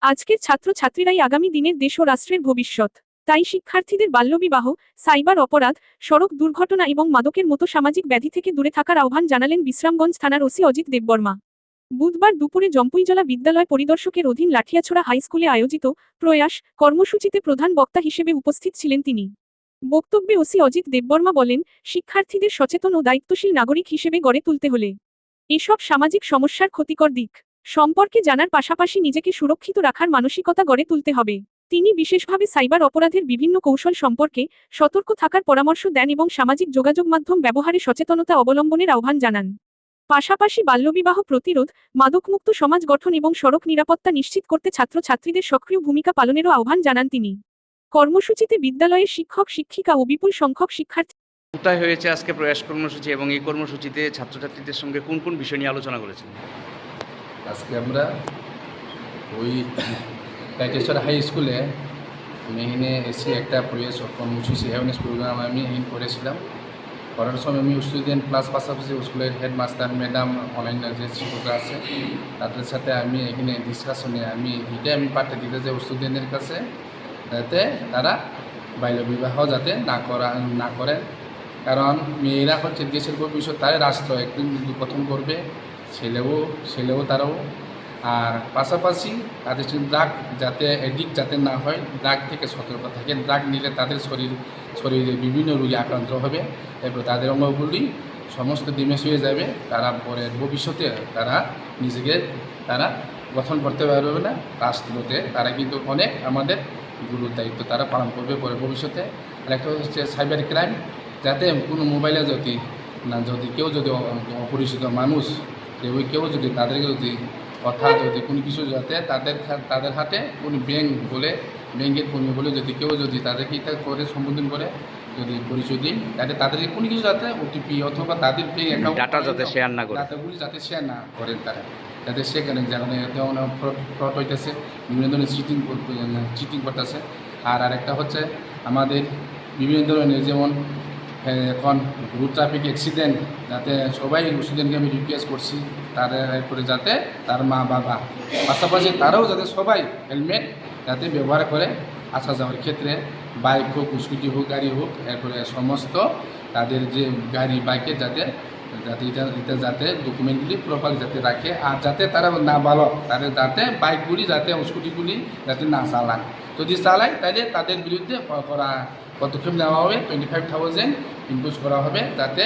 আজকের ছাত্রছাত্রীরাই আগামী দিনের দেশ ও রাষ্ট্রের ভবিষ্যৎ। তাই শিক্ষার্থীদের বাল্যবিবাহ, সাইবার অপরাধ, সড়ক দুর্ঘটনা এবং মাদকের মতো সামাজিক ব্যাধি থেকে দূরে থাকার আহ্বান জানালেন বিশ্রামগঞ্জ থানার ওসি অজিত দেববর্মা। বুধবার দুপুরে জম্পুইজলা বিদ্যালয় পরিদর্শকের অধীন লাঠিয়াছড়া হাই স্কুলে আয়োজিত প্রয়াস কর্মসূচিতে প্রধান বক্তা হিসেবে উপস্থিত ছিলেন তিনি। বক্তব্যে ওসি অজিত দেববর্মা বলেন, শিক্ষার্থীদের সচেতন ও দায়িত্বশীল নাগরিক হিসেবে গড়ে তুলতে হলে এসব সামাজিক সমস্যার ক্ষতিকর দিক সম্পর্কে জানার পাশাপাশি নিজেকে সুরক্ষিত রাখার মানসিকতা গড়ে তুলতে হবে। তিনি বিশেষভাবে সাইবার অপরাধের বিভিন্ন কৌশল সম্পর্কে সতর্ক থাকার পরামর্শ দেন এবং সামাজিক যোগাযোগ মাধ্যম ব্যবহারে সচেতনতা অবলম্বনের আহ্বান জানান। পাশাপাশি বাল্যবিবাহ প্রতিরোধ, মাদকমুক্ত সমাজ গঠন এবং সড়ক নিরাপত্তা নিশ্চিত করতে ছাত্রছাত্রীদের সক্রিয় ভূমিকা পালনেরও আহ্বান জানান তিনি। কর্মসূচিতে বিদ্যালয়ের শিক্ষক শিক্ষিকা ও বিপুল সংখ্যক শিক্ষার্থী কোথায় হয়েছে আজকে প্রয়াস কর্মসূচি এবং এই কর্মসূচিতে ছাত্রছাত্রীদের সঙ্গে কোন কোন বিষয় নিয়ে আলোচনা করেছেন? আজকে আমরা ওই লাঠিয়াছড়া হাই স্কুলে এখানে এসে একটা প্রয়াস কর্মসূচি অ্যাওয়ারনেস প্রোগ্রাম আমি এখানে করেছিলাম। করার সময় আমি স্টুডেন্ট প্লাস পাশাপাশি স্কুলের হেডমাস্টার ম্যাডাম অনলাইন যে শিক্ষকরা আছে তাদের সাথে আমি এখানে ডিসকাশনে আমি পাঠিয়ে দিতে যে স্টুডেন্টদের কাছে যাতে তারা বাল্যবিবাহ যাতে না করে, কারণ মেয়েরা হচ্ছে দেশের ভবিষ্যৎ, তারা রাষ্ট্র একদিন গঠন করবে, ছেলেও তারাও। আর পাশাপাশি তাদের ড্রাগ যাতে এডিক্ট যাতে না হয়, ড্রাগ থেকে সতর্ক থাকে। ড্রাগ নিলে তাদের শরীরে বিভিন্ন রোগে আক্রান্ত হবে, এরপর তাদের অঙ্গগুলি সমস্ত ডিমেজ হয়ে যাবে। তারা পরের ভবিষ্যতে তারা নিজেকে গঠন করতে পারবে না। রাষ্ট্রতে তারা কিন্তু অনেক আমাদের গুরুর দায়িত্ব তারা পালন করবে পরে ভবিষ্যতে। আর একটা হচ্ছে সাইবার ক্রাইম, যাতে কোনো মোবাইলে যদি কেউ অপরিচিত মানুষ কেউ যদি তাদেরকে যদি কোনো কিছু যাতে তাদের হাতে কোনো ব্যাংকের কর্মী বলে কেউ তাদেরকে এটা করে সম্বোধন করে যদি পরিচয় দিন, যাতে তাদেরকে কোনো কিছু যাতে ওটিপি অথবা তাদের ব্যাংক অ্যাকাউন্ট ডাটা যাতে শেয়ার না করে, ডাটাগুলি যাতে শেয়ার না করেন তারা, যাতে সেখানে যেমন ফ্রড হইতেছে, বিভিন্ন ধরনের চিটিং করতেছে। আর আরেকটা হচ্ছে আমাদের বিভিন্ন ধরনের যেমন এখন রোড ট্রাফিক অ্যাক্সিডেন্ট, যাতে সবাই স্টুডেন্টকে আমি রিকোয়েস্ট করছি তাদের এরপরে যাতে তার মা বাবা পাশাপাশি তারাও যাতে সবাই হেলমেট যাতে ব্যবহার করে আসা যাওয়ার ক্ষেত্রে, বাইক হোক স্কুটি হোক গাড়ি হোক, এরপরে সমস্ত তাদের যে গাড়ি বাইকের যাতে যাতে ডকুমেন্টগুলি প্রপারলি যাতে রাখে। আর যাতে তারা না বালক তাদের যাতে বাইকগুলি যাতে স্কুটিগুলি যাতে না চালান, যদি চালায় তাহলে তাদের বিরুদ্ধে পদক্ষেপ নেওয়া হবে। 25,000 ইম্পোজ করা হবে, যাতে